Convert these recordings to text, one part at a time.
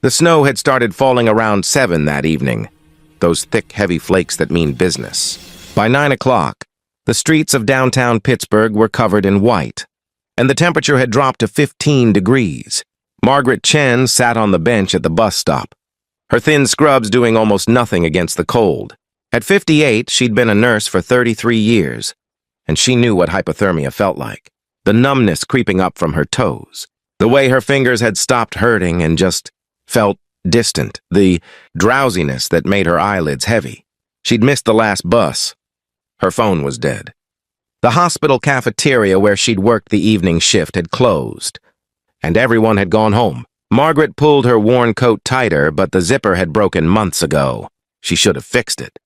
The snow had started falling around 7 that evening, those thick, heavy flakes that mean business. By 9 o'clock, the streets of downtown Pittsburgh were covered in white, and the temperature had dropped to 15 degrees. Margaret Chen sat on the bench at the bus stop, her thin scrubs doing almost nothing against the cold. At 58, she'd been a nurse for 33 years, and she knew what hypothermia felt like. The numbness creeping up from her toes, the way her fingers had stopped hurting and just felt distant, the drowsiness that made her eyelids heavy. She'd missed the last bus. Her phone was dead. The hospital cafeteria where she'd worked the evening shift had closed, and everyone had gone home. Margaret pulled her worn coat tighter, but the zipper had broken months ago. She should have fixed it.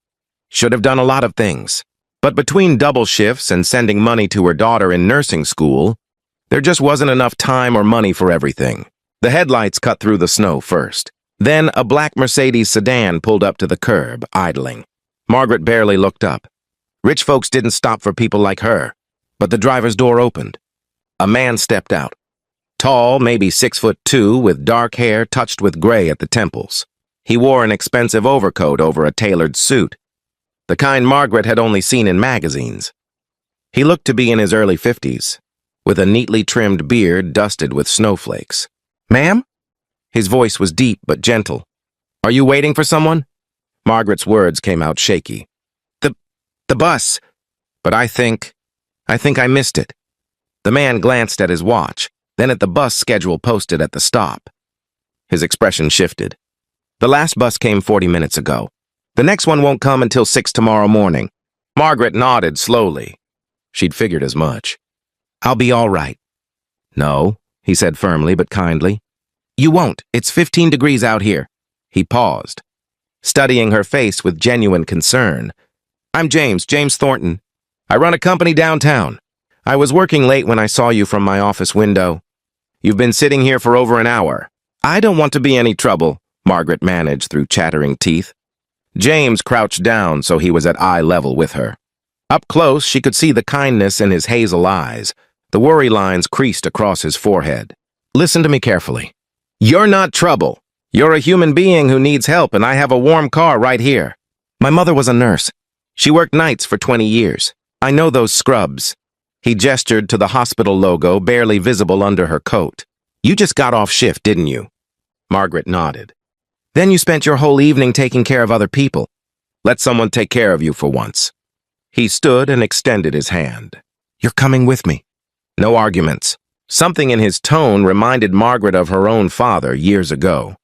Should have done a lot of things. But between double shifts and sending money to her daughter in nursing school, there just wasn't enough time or money for everything. The headlights cut through the snow first. Then a black Mercedes sedan pulled up to the curb, idling. Margaret barely looked up. Rich folks didn't stop for people like her. But the driver's door opened. A man stepped out. Tall, maybe 6'2", with dark hair touched with gray at the temples. He wore an expensive overcoat over a tailored suit, the kind Margaret had only seen in magazines. He looked to be in his early 50s, with a neatly trimmed beard dusted with snowflakes. "Ma'am?" His voice was deep but gentle. "Are you waiting for someone?" Margaret's words came out shaky. The bus. But I think I missed it." The man glanced at his watch, then at the bus schedule posted at the stop. His expression shifted. "The last bus came 40 minutes ago. The next one won't come until 6 tomorrow morning." Margaret nodded slowly. She'd figured as much. "I'll be all right." "No," he said firmly but kindly. "You won't. It's 15 degrees out here." He paused, studying her face with genuine concern. "I'm James Thornton. I run a company downtown. I was working late when I saw you from my office window. You've been sitting here for over an hour." "I don't want to be any trouble," Margaret managed through chattering teeth. James crouched down so he was at eye level with her. Up close, she could see the kindness in his hazel eyes. The worry lines creased across his forehead. "Listen to me carefully. You're not trouble. You're a human being who needs help, and I have a warm car right here. My mother was a nurse. She worked nights for 20 years. I know those scrubs." He gestured to the hospital logo barely visible under her coat. "You just got off shift, didn't you?" Margaret nodded. "Then you spent your whole evening taking care of other people. Let someone take care of you for once." He stood and extended his hand. "You're coming with me." No arguments. Something in his tone reminded Margaret of her own father years ago.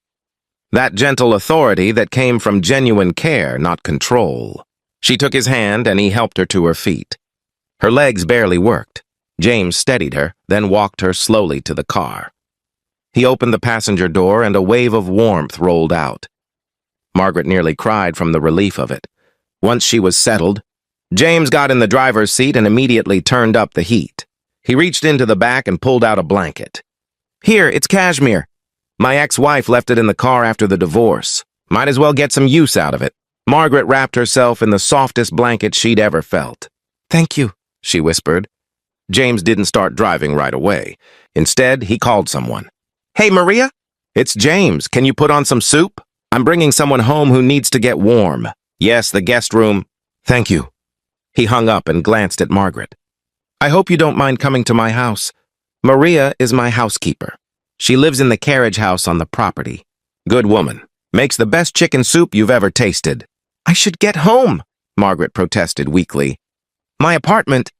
That gentle authority that came from genuine care, not control. She took his hand and he helped her to her feet. Her legs barely worked. James steadied her, then walked her slowly to the car. He opened the passenger door and a wave of warmth rolled out. Margaret nearly cried from the relief of it. Once she was settled, James got in the driver's seat and immediately turned up the heat. He reached into the back and pulled out a blanket. "Here, it's cashmere. My ex-wife left it in the car after the divorce. Might as well get some use out of it." Margaret wrapped herself in the softest blanket she'd ever felt. "Thank you," she whispered. James didn't start driving right away. Instead, he called someone. "Hey, Maria? It's James. Can you put on some soup? I'm bringing someone home who needs to get warm." "Yes, the guest room." "Thank you." He hung up and glanced at Margaret. "I hope you don't mind coming to my house. Maria is my housekeeper. She lives in the carriage house on the property. Good woman. Makes the best chicken soup you've ever tasted." "I should get home," Margaret protested weakly. "My apartment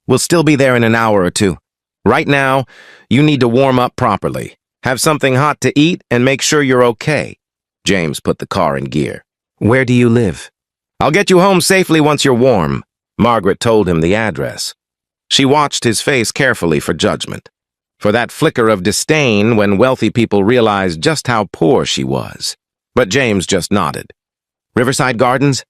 will still be there in an hour or two. Right now, you need to warm up properly. Have something hot to eat and make sure you're okay." James put the car in gear. "Where do you live?" "I'll get you home safely once you're warm." Margaret told him the address. She watched his face carefully for judgment, for that flicker of disdain when wealthy people realized just how poor she was. But James just nodded. "Riverside Gardens?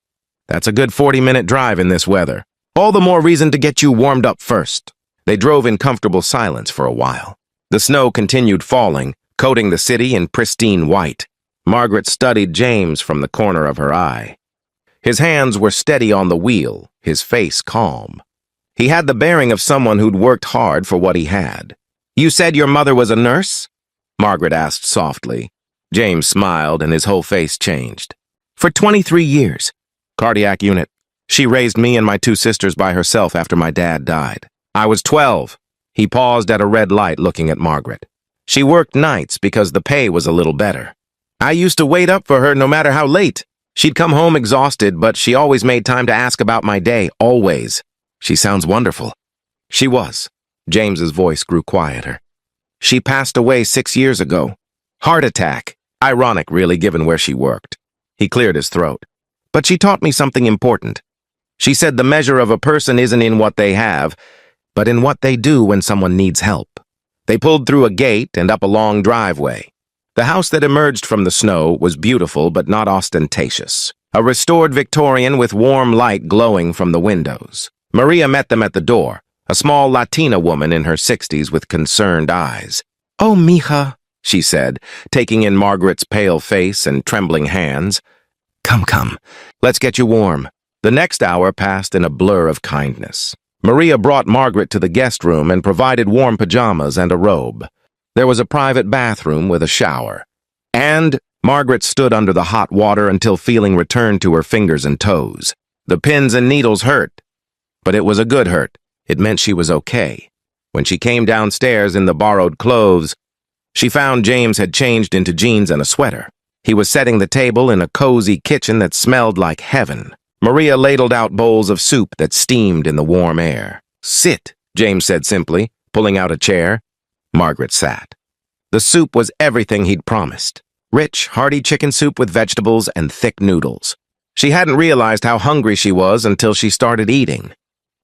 That's a good 40-minute drive in this weather. All the more reason to get you warmed up first." They drove in comfortable silence for a while. The snow continued falling, coating the city in pristine white. Margaret studied James from the corner of her eye. His hands were steady on the wheel, his face calm. He had the bearing of someone who'd worked hard for what he had. "You said your mother was a nurse?" Margaret asked softly. James smiled and his whole face changed. For 23 years. Cardiac unit. She raised me and my two sisters by herself after my dad died. I was 12. He paused at a red light looking at Margaret. She worked nights because the pay was a little better. I used to wait up for her no matter how late. She'd come home exhausted, but she always made time to ask about my day, always. She sounds wonderful. She was. James's voice grew quieter. She passed away 6 years ago. Heart attack. Ironic, really, given where she worked. He cleared his throat. But she taught me something important. She said the measure of a person isn't in what they have, but in what they do when someone needs help. They pulled through a gate and up a long driveway. The house that emerged from the snow was beautiful but not ostentatious. A restored Victorian with warm light glowing from the windows. Maria met them at the door, a small Latina woman in her 60s with concerned eyes. "Oh, mija," she said, taking in Margaret's pale face and trembling hands. Come, let's get you warm." The next hour passed in a blur of kindness. Maria brought Margaret to the guest room and provided warm pajamas and a robe. There was a private bathroom with a shower. And Margaret stood under the hot water until feeling returned to her fingers and toes. The pins and needles hurt, but it was a good hurt. It meant she was okay. When she came downstairs in the borrowed clothes, she found James had changed into jeans and a sweater. He was setting the table in a cozy kitchen that smelled like heaven. Maria ladled out bowls of soup that steamed in the warm air. "Sit," James said simply, pulling out a chair. Margaret sat. The soup was everything he'd promised. Rich, hearty chicken soup with vegetables and thick noodles. She hadn't realized how hungry she was until she started eating.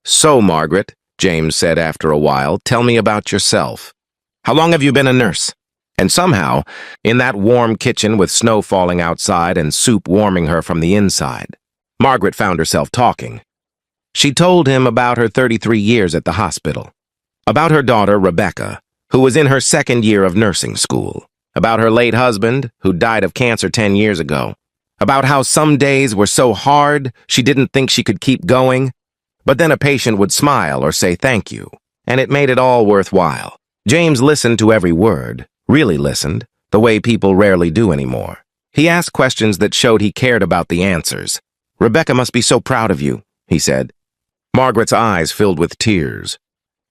"So, Margaret," James said after a while, "tell me about yourself. How long have you been a nurse?" And somehow, in that warm kitchen with snow falling outside and soup warming her from the inside, Margaret found herself talking. She told him about her 33 years at the hospital, about her daughter, Rebecca, who was in her second year of nursing school, about her late husband, who died of cancer 10 years ago, about how some days were so hard she didn't think she could keep going, but then a patient would smile or say thank you, and it made it all worthwhile. James listened to every word, really listened, the way people rarely do anymore. He asked questions that showed he cared about the answers. "Rebecca must be so proud of you," he said. Margaret's eyes filled with tears.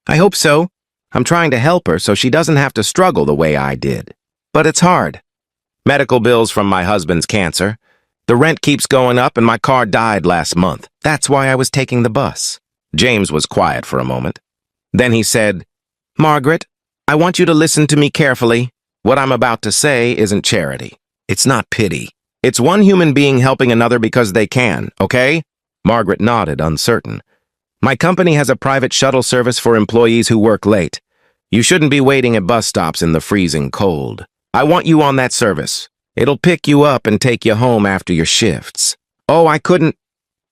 "I hope so. I'm trying to help her so she doesn't have to struggle the way I did. But it's hard. Medical bills from my husband's cancer. The rent keeps going up and my car died last month. That's why I was taking the bus." James was quiet for a moment. Then he said, "Margaret, I want you to listen to me carefully. What I'm about to say isn't charity. It's not pity. It's one human being helping another because they can, okay?" Margaret nodded, uncertain. "My company has a private shuttle service for employees who work late. You shouldn't be waiting at bus stops in the freezing cold. I want you on that service. It'll pick you up and take you home after your shifts." "Oh, I couldn't."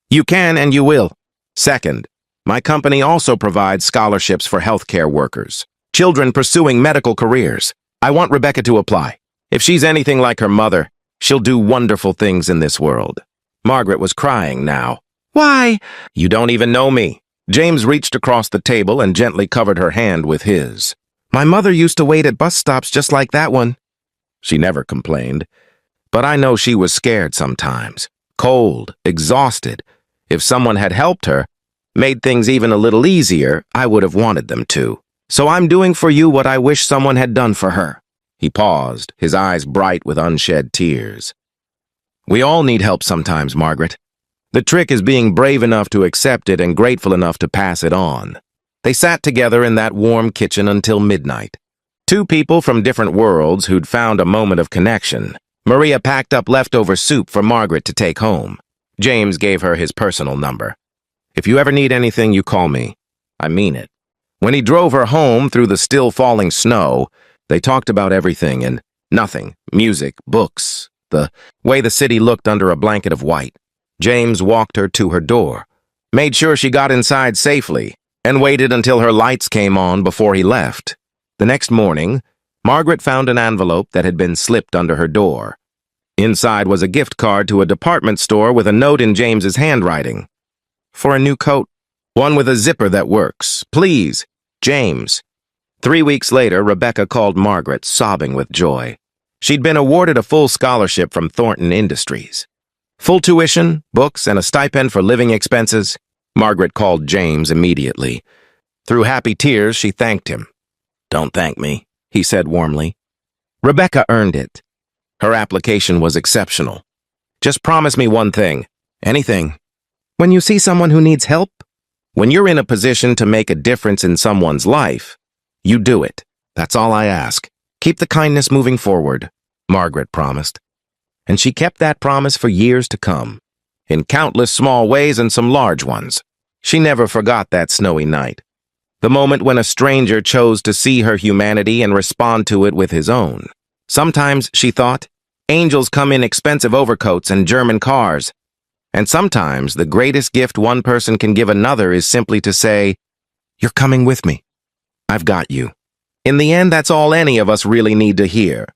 "You can and you will." Second, my company also provides scholarships for healthcare workers, children pursuing medical careers. I want Rebecca to apply. If she's anything like her mother, she'll do wonderful things in this world." Margaret was crying now. "Why?" "You don't even know me." James reached across the table and gently covered her hand with his. "My mother used to wait at bus stops just like that one." She never complained. But I know she was scared sometimes, cold, exhausted. If someone had helped her, made things even a little easier, I would have wanted them to. So I'm doing for you what I wish someone had done for her." He paused, his eyes bright with unshed tears. "We all need help sometimes, Margaret. The trick is being brave enough to accept it and grateful enough to pass it on." They sat together in that warm kitchen until midnight. Two people from different worlds who'd found a moment of connection. Maria packed up leftover soup for Margaret to take home. James gave her his personal number. "If you ever need anything, you call me. I mean it." When he drove her home through the still falling snow, they talked about everything and nothing. Music, books, the way the city looked under a blanket of white. James walked her to her door, made sure she got inside safely, and waited until her lights came on before he left. The next morning, Margaret found an envelope that had been slipped under her door. Inside was a gift card to a department store with a note in James's handwriting. "For a new coat. One with a zipper that works. Please, James." 3 weeks later, Rebecca called Margaret, sobbing with joy. She'd been awarded a full scholarship from Thornton Industries. Full tuition, books, and a stipend for living expenses. Margaret called James immediately. Through happy tears, she thanked him. "Don't thank me," he said warmly. Rebecca earned it. Her application was exceptional. "Just promise me one thing. Anything. When you see someone who needs help, when you're in a position to make a difference in someone's life, you do it. That's all I ask. Keep the kindness moving forward," Margaret promised. And she kept that promise for years to come, in countless small ways and some large ones. She never forgot that snowy night, the moment when a stranger chose to see her humanity and respond to it with his own. Sometimes, she thought, angels come in expensive overcoats and German cars. And sometimes the greatest gift one person can give another is simply to say, "You're coming with me. I've got you." In the end, that's all any of us really need to hear.